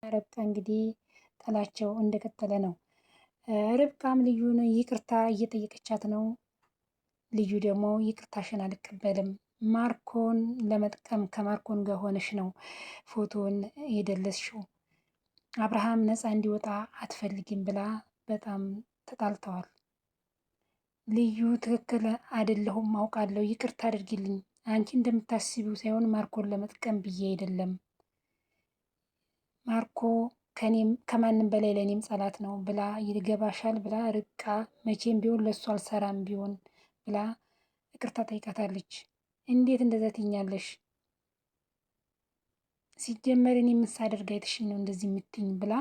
ርብቃ እንግዲህ ጥላቸው እንደቀጠለ ነው። ርብቃም ልዩን ይቅርታ እየጠየቀቻት ነው። ልዩ ደግሞ ይቅርታሽን አልቀበልም፣ ማርኮን ለመጥቀም ከማርኮን ጋር ሆነሽ ነው ፎቶን የደለስሽው፣ አብርሃም ነፃ እንዲወጣ አትፈልጊም ብላ በጣም ተጣልተዋል። ልዩ ትክክል አይደለሁም አውቃለሁ፣ ይቅርታ አድርጊልኝ፣ አንቺ እንደምታስቢው ሳይሆን ማርኮን ለመጥቀም ብዬ አይደለም፣ ማርኮ ከማንም በላይ ለእኔም ጸላት ነው ብላ ይገባሻል ብላ ርብቃ መቼም ቢሆን ለእሱ አልሰራም ቢሆን ብላ ይቅርታ ጠይቃታለች። እንዴት እንደዛ ትኛለሽ? ሲጀመር እኔ የምሳደርግ አይተሽኝ ነው እንደዚህ የምትኝ ብላ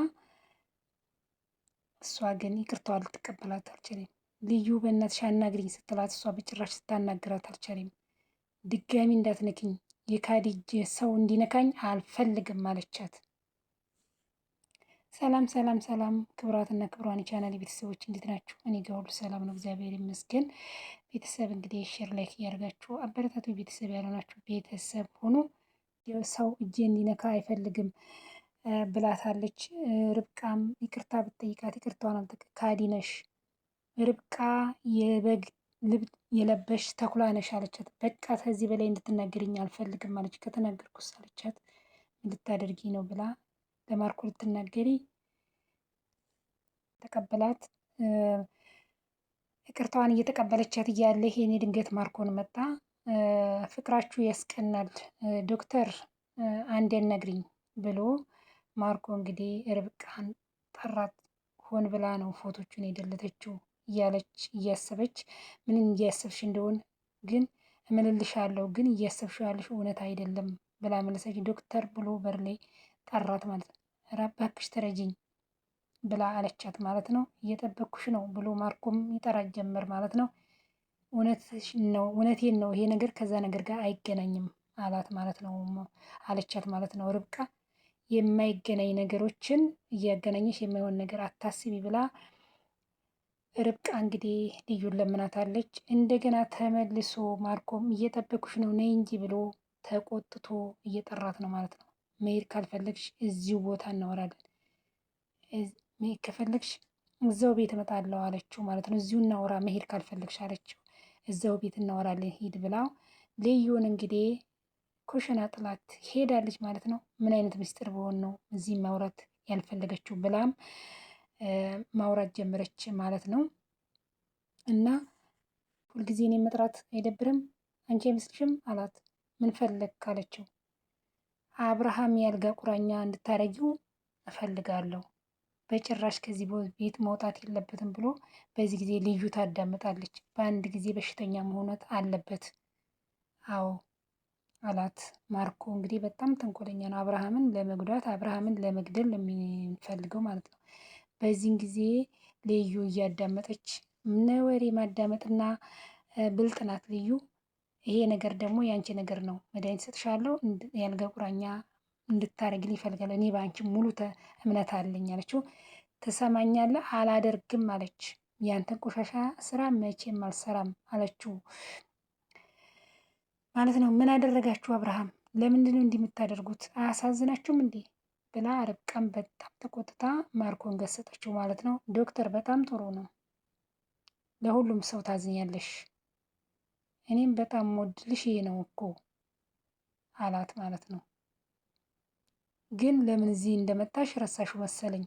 እሷ ግን ይቅርታዋ ልትቀበላት አልቻለም። ልዩ በእናትሽ አናግሪኝ ስትላት እሷ በጭራሽ ስታናግራት አልቻለም። ድጋሚ እንዳትነኪኝ የካዲጅ ሰው እንዲነካኝ አልፈልግም አለቻት። ሰላም ሰላም ሰላም፣ ክብራትና ክብሯን የቻናል ቤተሰቦች እንዴት ናችሁ? እኔ ጋር ሁሉ ሰላም ነው፣ እግዚአብሔር ይመስገን። ቤተሰብ እንግዲህ ሼር ላይክ እያደርጋችሁ አበረታቱ። ቤተሰብ ያልሆናችሁ ቤተሰብ ሆኖ ሰው እጄ እንዲነካ አይፈልግም ብላታለች። ርብቃም ይቅርታ ብትጠይቃት ይቅርታዋን ካዲ ነሽ ርብቃ፣ የበግ ልብ የለበሽ ተኩላ ነሽ አለቻት። በቃ ከዚህ በላይ እንድትናገርኝ አልፈልግም አለች። ከተናገርኩስ አለቻት እንድታደርጊ ነው ብላ ለማርኮ ልትናገሪ ተቀበላት። ይቅርታዋን እየተቀበለቻት እያለ የኔ ድንገት ማርኮን መጣ። ፍቅራችሁ ያስቀናል ዶክተር አንዴን ነግሪኝ ብሎ ማርኮ እንግዲህ ርብቃን ጠራት። ሆን ብላ ነው ፎቶቹን የደለተችው እያለች እያሰበች ምንም እያሰብሽ እንደሆን ግን እምልልሻለሁ ግን እያሰብሽው ያለሽ እውነት አይደለም ብላ መለሰች። ዶክተር ብሎ በር ላይ ጠራት ማለት ነው። ኧረ እባክሽ ተረጂኝ ብላ አለቻት ማለት ነው። እየጠበኩሽ ነው ብሎ ማርኮም ይጠራት ጀመር ማለት ነው። እውነቴን ነው ይሄ ነገር ከዛ ነገር ጋር አይገናኝም አላት ማለት ነው አለቻት ማለት ነው። ርብቃ የማይገናኝ ነገሮችን እያገናኘሽ የማይሆን ነገር አታስቢ ብላ ርብቃ እንግዲህ ልዩን ለምናታለች። እንደገና ተመልሶ ማርኮም እየጠበኩሽ ነው ነይ እንጂ ብሎ ተቆጥቶ እየጠራት ነው ማለት ነው። መሄድ ካልፈለግሽ እዚሁ ቦታ እናወራለን፣ መሄድ ከፈለግሽ እዛው ቤት እመጣለሁ አለችው ማለት ነው። እዚሁ እናወራ መሄድ ካልፈለግሽ አለችው። እዛው ቤት እናወራለን ሂድ ብላው ልዩን እንግዲህ ኩሽና ጥላት ሄዳለች ማለት ነው። ምን አይነት ምስጢር በሆን ነው እዚህ ማውራት ያልፈለገችው ብላም ማውራት ጀመረች ማለት ነው። እና ሁልጊዜ እኔን መጥራት አይደብርም አንቺ አይመስልሽም አላት። ምን ፈለግ ካለችው አብርሃም ያልጋ ቁራኛ እንድታረጊው እፈልጋለሁ፣ በጭራሽ ከዚህ ቤት መውጣት የለበትም ብሎ በዚህ ጊዜ ልዩ ታዳምጣለች። በአንድ ጊዜ በሽተኛ መሆኗት አለበት አዎ አላት። ማርኮ እንግዲህ በጣም ተንኮለኛ ነው። አብርሃምን ለመጉዳት አብርሃምን ለመግደል የሚፈልገው ማለት ነው። በዚህን ጊዜ ልዩ እያዳመጠች ምን ወሬ ማዳመጥና ብልጥ ናት ልዩ። ይሄ ነገር ደግሞ የአንቺ ነገር ነው፣ መድኃኒት ሰጥሻለሁ ያልጋ ቁራኛ እንድታረግልኝ ይፈልጋል። እኔ በአንቺ ሙሉ እምነት አለኝ አለችው። ትሰማኛለህ? አላደርግም አለች። ያንተን ቆሻሻ ስራ መቼም አልሰራም አለችው ማለት ነው። ምን አደረጋችሁ አብርሃም? ለምንድን ነው እንዲህ የምታደርጉት? አያሳዝናችሁም እንዴ ብላ ርብቃም በጣም ተቆጥታ ማርኮን ገሰጠችው ማለት ነው። ዶክተር በጣም ጥሩ ነው፣ ለሁሉም ሰው ታዝኛለሽ፣ እኔም በጣም ወድልሽ ይሄ ነው እኮ አላት ማለት ነው። ግን ለምን እዚህ እንደመጣሽ ረሳሹ መሰለኝ።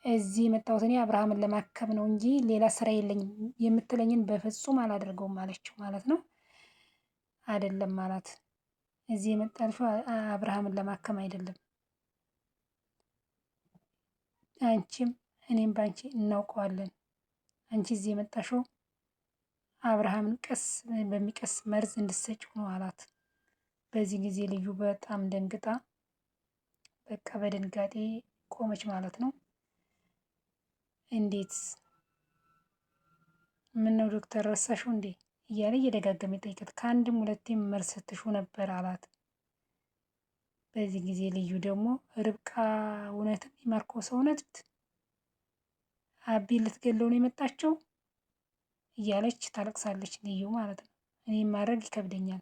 እዚህ የመጣሁት እኔ አብርሃምን ለማከም ነው እንጂ ሌላ ስራ የለኝም፣ የምትለኝን በፍጹም አላደርገውም አለችው ማለት ነው። አይደለም ማለት እዚህ የመጣልሽው አብርሃምን ለማከም አይደለም፣ አንቺም እኔም ባንቺ እናውቀዋለን። አንቺ እዚህ የመጣሽው አብርሃምን ቀስ በሚቀስ መርዝ እንድትሰጪው ነው አላት። በዚህ ጊዜ ልዩ በጣም ደንግጣ በቃ በድንጋጤ ቆመች ማለት ነው። እንዴት ምን ነው ዶክተር ረሳሽው እንዴ እያለ እየደጋገመ ጠይቀት። ከአንድም ሁለቴም መርዝ ስትሹ ነበር አላት። በዚህ ጊዜ ልዩ ደግሞ ርብቃ እውነትም የማርኮ ሰው ነች፣ አቢ ልትገለው ነው የመጣቸው እያለች ታለቅሳለች ልዩ ማለት ነው። እኔ ማድረግ ይከብደኛል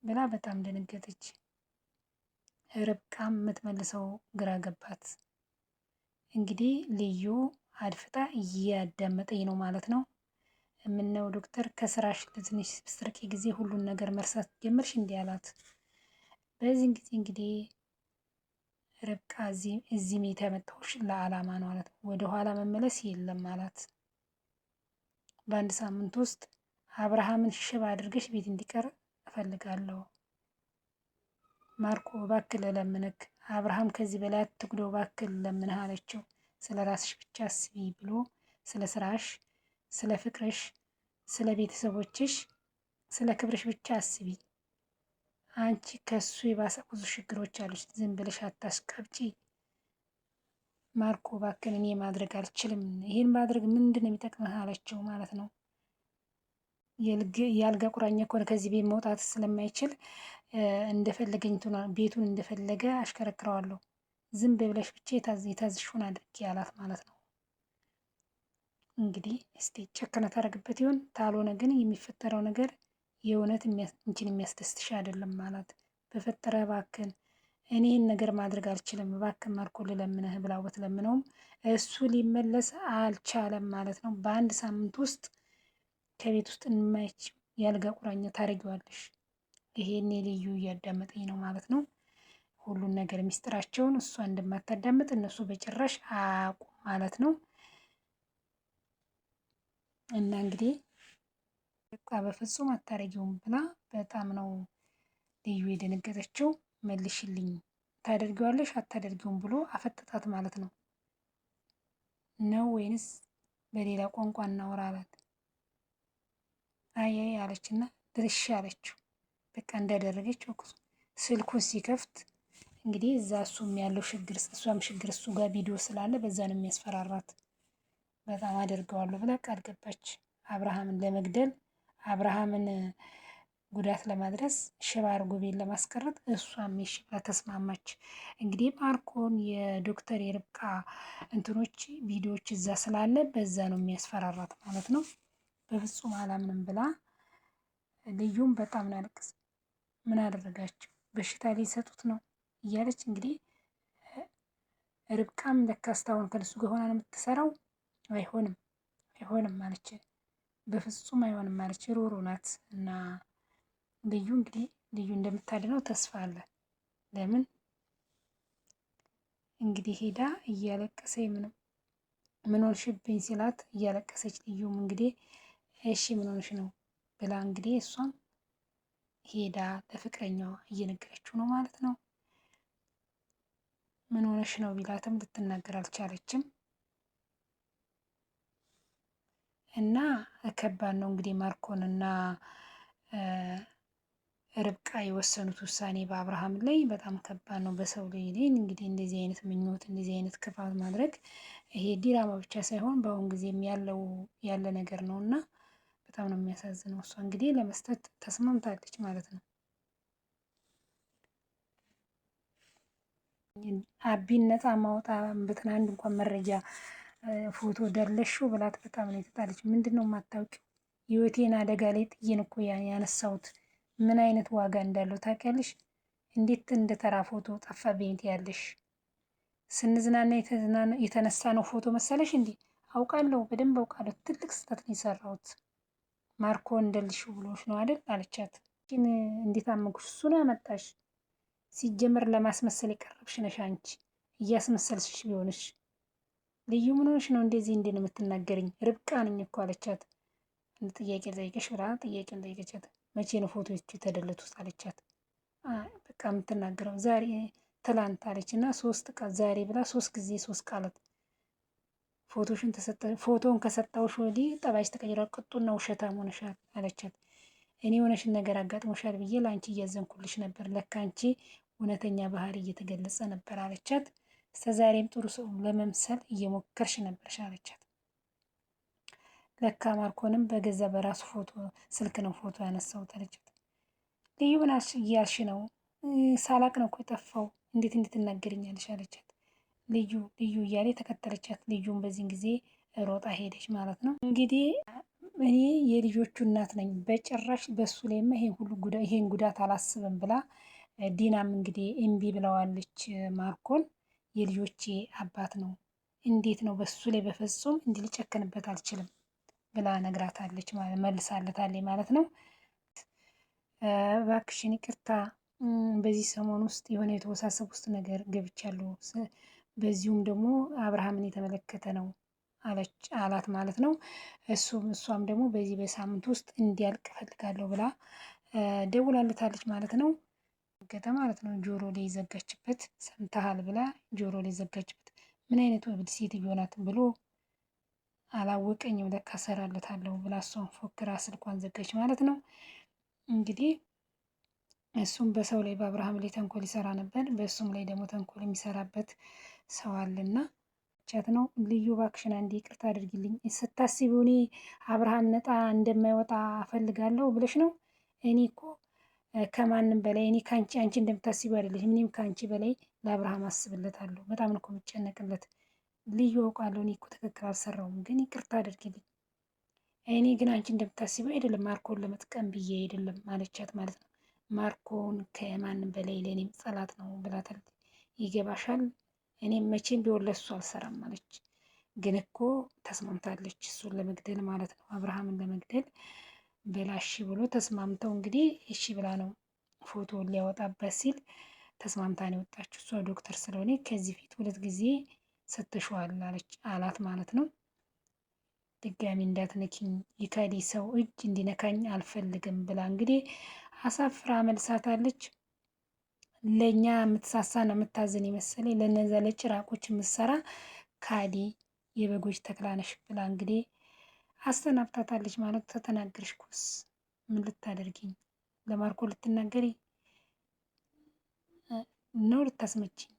ብላ በጣም ደነገጠች። ርብቃም የምትመልሰው ግራ ገባት። እንግዲህ ልዩ አድፍጣ እያዳመጠኝ ነው ማለት ነው። የምነው ዶክተር ከስራሽ ለትንሽ ስትርቂ ጊዜ ሁሉን ነገር መርሳት ጀመርሽ እንዲህ አላት። በዚህን ጊዜ እንግዲህ ርብቃ እዚህም የተመጣሁሽ ለዓላማ ነው አላት። ወደኋላ መመለስ የለም አላት። በአንድ ሳምንት ውስጥ አብርሃምን ሽባ አድርገሽ ቤት እንዲቀር እፈልጋለሁ። ማርኮ እባክህ ልለምንክ፣ አብርሃም ከዚህ በላይ አትጉዳው እባክህ ልለምንህ አለችው። ስለ ራስሽ ብቻ አስቢ ብሎ ስለ ስራሽ፣ ስለ ፍቅርሽ፣ ስለ ቤተሰቦችሽ፣ ስለ ክብርሽ ብቻ አስቢ። አንቺ ከሱ የባሰ ብዙ ችግሮች አሉሽ። ዝም ብለሽ አታስቀብጪ። ማርኮ እባክህን እኔ ማድረግ አልችልም። ይህን ማድረግ ምንድን ነው የሚጠቅምህ አለችው ማለት ነው። የአልጋ ቁራኛ ከሆነ ከዚህ ቤት መውጣት ስለማይችል እንደፈለገኝ ቤቱን እንደፈለገ አሽከረክረዋለሁ። ዝም ብለሽ ብቻ የታዝሽውን አድርጊ አላት ማለት ነው። እንግዲህ እስቲ ጨከነ ታደርግበት ይሆን? ታልሆነ ግን የሚፈጠረው ነገር የእውነት እንችን የሚያስደስትሽ አይደለም ማለት በፈጠረ እባክህን እኔ ይህን ነገር ማድረግ አልችልም እባክህን ማርኮ ልለምንህ ብላው ብትለምነውም እሱ ሊመለስ አልቻለም ማለት ነው። በአንድ ሳምንት ውስጥ ከቤት ውስጥ የማይች ያልጋ ቁራኛ ታደርጊዋለሽ። ይሄኔ ልዩ እያዳመጠኝ ነው ማለት ነው። ሁሉን ነገር ሚስጥራቸውን እሷ እንደማታዳምጥ እነሱ በጭራሽ አያውቁም ማለት ነው። እና እንግዲህ በቃ በፍጹም አታረጊውም ብላ በጣም ነው ልዩ የደነገጠችው። መልሽልኝ ታደርጊዋለሽ አታደርጊውም ብሎ አፈጠጣት ማለት ነው። ነው ወይንስ በሌላ ቋንቋ እናወራ አላት። አያይ አለችና ድርሽ አለችው። በቃ እንዳደረገች ስልኩን ሲከፍት እንግዲህ እዛ እሱም ያለው ችግር እሷም ችግር እሱ ጋር ቪዲዮ ስላለ በዛ ነው የሚያስፈራራት። በጣም አደርገዋለሁ ብላ ቃል ገባች። አብርሃምን ለመግደል አብርሃምን ጉዳት ለማድረስ ሽባ አድርጎ ቤት ለማስቀረት እሷም እሺ ብላ ተስማማች። እንግዲህ ማርኮን የዶክተር የርብቃ እንትኖች ቪዲዮዎች እዛ ስላለ በዛ ነው የሚያስፈራራት ማለት ነው። በፍጹም አላምንም ብላ ልዩም በጣም ናለቅስ ምን አደረጋቸው በሽታ ሊሰጡት ነው እያለች እንግዲህ ርብቃም ለካ እስካሁን ከልሱ ጋር ሆና ነው የምትሰራው። አይሆንም አይሆንም ማለች፣ በፍጹም አይሆንም ማለች። ሩሩ ናት እና ልዩ እንግዲህ ልዩ እንደምታድነው ተስፋ አለ። ለምን እንግዲህ ሄዳ እያለቀሰ ምን ሆንሽብኝ ሲላት እያለቀሰች ልዩም እንግዲህ እሺ ምን ሆንሽ ነው ብላ እንግዲህ እሷም ሄዳ ለፍቅረኛዋ እየነገረችው ነው ማለት ነው። ምን ሆነሽ ነው ቢላትም ልትናገር አልቻለችም። እና ከባድ ነው እንግዲህ ማርኮን እና ርብቃ የወሰኑት ውሳኔ በአብርሃም ላይ በጣም ከባድ ነው። በሰው ላይ እንግዲህ እንደዚህ አይነት ምኞት እንደዚህ አይነት ክፋት ማድረግ ይሄ ዲራማ ብቻ ሳይሆን በአሁን ጊዜም ያለ ነገር ነው እና በጣም ነው የሚያሳዝነው። እሷ እንግዲህ ለመስጠት ተስማምታለች ማለት ነው። አቢን ነፃ ማውጣበትን አንድ እንኳን መረጃ ፎቶ ደለሽው ብላት በጣም ነው የተጣለች። ምንድን ነው የማታውቂው? ህይወቴን አደጋ ላይ ጥዬን እኮ ያነሳሁት ምን አይነት ዋጋ እንዳለው ታውቂያለሽ? እንዴት እንደ ተራ ፎቶ ጠፋብኝ ያለሽ ስንዝናና የተነሳ ነው ፎቶ መሰለሽ እንዴ? አውቃለሁ፣ በደንብ አውቃለሁ። ትልቅ ስህተት ነው የሰራሁት። ማርኮ እንደልሽው ብሎሽ ነው አይደል አለቻት። ግን እንዴት አመንኩሽ? እሱን አመጣሽ። ሲጀመር ለማስመሰል የቀረብሽ ነሽ አንቺ። እያስመሰልሽ ቢሆንሽ ልዩ ምን ሆነሽ ነው እንደዚህ እንዴ ነው የምትናገርኝ? ርብቃ ነኝ እኮ አለቻት። ጥያቄ ጠይቀሽ ብላ ጥያቄን ጠይቀቻት። መቼ ነው ፎቶዎቹ የተደለቱት አለቻት። በቃ የምትናገረው ዛሬ ትላንት አለች እና 3 ቀን ዛሬ ብላ 3 ጊዜ 3 ቃላት ፎቶን ከሰጠውሽ ወዲህ ጠባይሽ ተቀይሯል፣ ቅጡና ውሸታም ሆነሻል አለቻት። እኔ የሆነሽን ነገር አጋጥሞሻል ብዬ ለአንቺ እያዘንኩልሽ ነበር፣ ለካ አንቺ እውነተኛ ባህሪ እየተገለጸ ነበር አለቻት። እስከዛሬም ጥሩ ሰው ለመምሰል እየሞከርሽ ነበርሽ አለቻት። ለካ ማርኮንም በገዛ በራሱ ስልክ ነው ፎቶ ያነሳሁት አለቻት። ልዩ ምን እያልሽ ነው? ሳላቅ ነው እኮ የጠፋው፣ እንዴት ትናገሪኛለሽ አለቻት። ልዩ እያለ ተከተለቻት። ልዩን በዚህን ጊዜ ሮጣ ሄደች ማለት ነው። እንግዲህ እኔ የልጆቹ እናት ነኝ፣ በጭራሽ በሱ ላይማ ይሄን ጉዳት አላስብም ብላ ዲናም እንግዲህ እምቢ ብለዋለች ማርኮን። የልጆቼ አባት ነው፣ እንዴት ነው በሱ ላይ በፍጹም እንዲህ ሊጨከንበት አልችልም ብላ ነግራታለች፣ መልሳለታለች ማለት ነው። እባክሽን ይቅርታ በዚህ ሰሞን ውስጥ የሆነ የተወሳሰብ ውስጥ ነገር ገብቻለሁ፣ በዚሁም ደግሞ አብርሃምን የተመለከተ ነው አላት ማለት ነው። እሷም ደግሞ በዚህ በሳምንት ውስጥ እንዲያልቅ እፈልጋለሁ ብላ ደውላለታለች ማለት ነው። ገተ ማለት ነው ጆሮ ላይ ዘጋችበት። ሰምተሃል ብላ ጆሮ ላይ ዘጋችበት። ምን አይነት ወብድ ሴትዮ ናት ብሎ አላወቀኝም ለካ እሰራለታለሁ ብላ እሷን ፎክራ ስልኳን ዘጋች ማለት ነው። እንግዲህ እሱም በሰው ላይ በአብርሃም ላይ ተንኮል ይሰራ ነበር። በእሱም ላይ ደግሞ ተንኮል የሚሰራበት ሰው አለና ቻት ነው። ልዩ እባክሽን አንዴ ይቅርታ አድርጊልኝ። ስታስቢው እኔ አብርሃም ነጣ እንደማይወጣ እፈልጋለሁ ብለሽ ነው? እኔ እኮ ከማንም በላይ እኔ ከአንቺ አንቺ እንደምታስቢው አይደለሽ። እኔም ከአንቺ በላይ ለአብርሃም አስብለታለሁ። በጣም ነው እኮ የምጨነቅለት። ልዩ አውቃለሁ እኔ እኮ ትክክል አልሰራውም፣ ግን ይቅርታ አድርጊልኝ። እኔ ግን አንቺ እንደምታስቢው አይደለም፣ ማርኮን ለመጥቀም ብዬ አይደለም ማለቻት ማለት ነው። ማርኮን ከማንም በላይ ለእኔም ጠላት ነው ብላታለች። ይገባሻል፣ እኔም መቼም ቢሆን ለሱ አልሰራም ማለች። ግን እኮ ተስማምታለች እሱን ለመግደል ማለት ነው፣ አብርሃምን ለመግደል ብላ እሺ ብሎ ተስማምተው እንግዲህ እሺ ብላ ነው ፎቶ ሊያወጣበት ሲል ተስማምታ ነው የወጣችው። እሷ ዶክተር ስለሆነ ከዚህ ፊት 2 ጊዜ ሰጥተሽዋል አላት ማለት ነው። ድጋሚ እንዳትነኪኝ የካዲ ሰው እጅ እንዲነካኝ አልፈልግም ብላ እንግዲህ አሳፍራ መልሳታለች። ለእኛ የምትሳሳና የምታዘን የመሰለኝ ለነዛ ለጭራቆች የምትሰራ ካዲ የበጎች ተክላነሽ ብላ እንግዲህ አሰናብታታለች ማለት። ተተናገርሽ ኩስ ምን ልታደርጊኝ? ለማርኮ ልትናገሪ ነው? ልታስመችኝ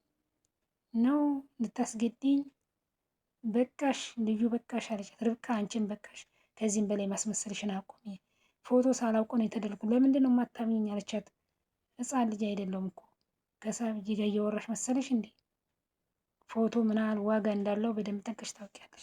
ነው? ልታስገድኝ? በቃሽ ልዩ በቃሽ አለቻት። ርብቃ አንቺን በቃሽ፣ ከዚህም በላይ ማስመሰልሽን አቁሚ። ፎቶ ሳላውቅ ነው የተደልኩ፣ ለምንድን ነው የማታምኚኝ? አለቻት። ህፃን ልጅ አይደለሁም እኮ ከሳብ ጋር እያወራሽ መሰለሽ እንዴ? ፎቶ ምናል ዋጋ እንዳለው በደንብ ጠንቅቀሽ ታውቂያለሽ።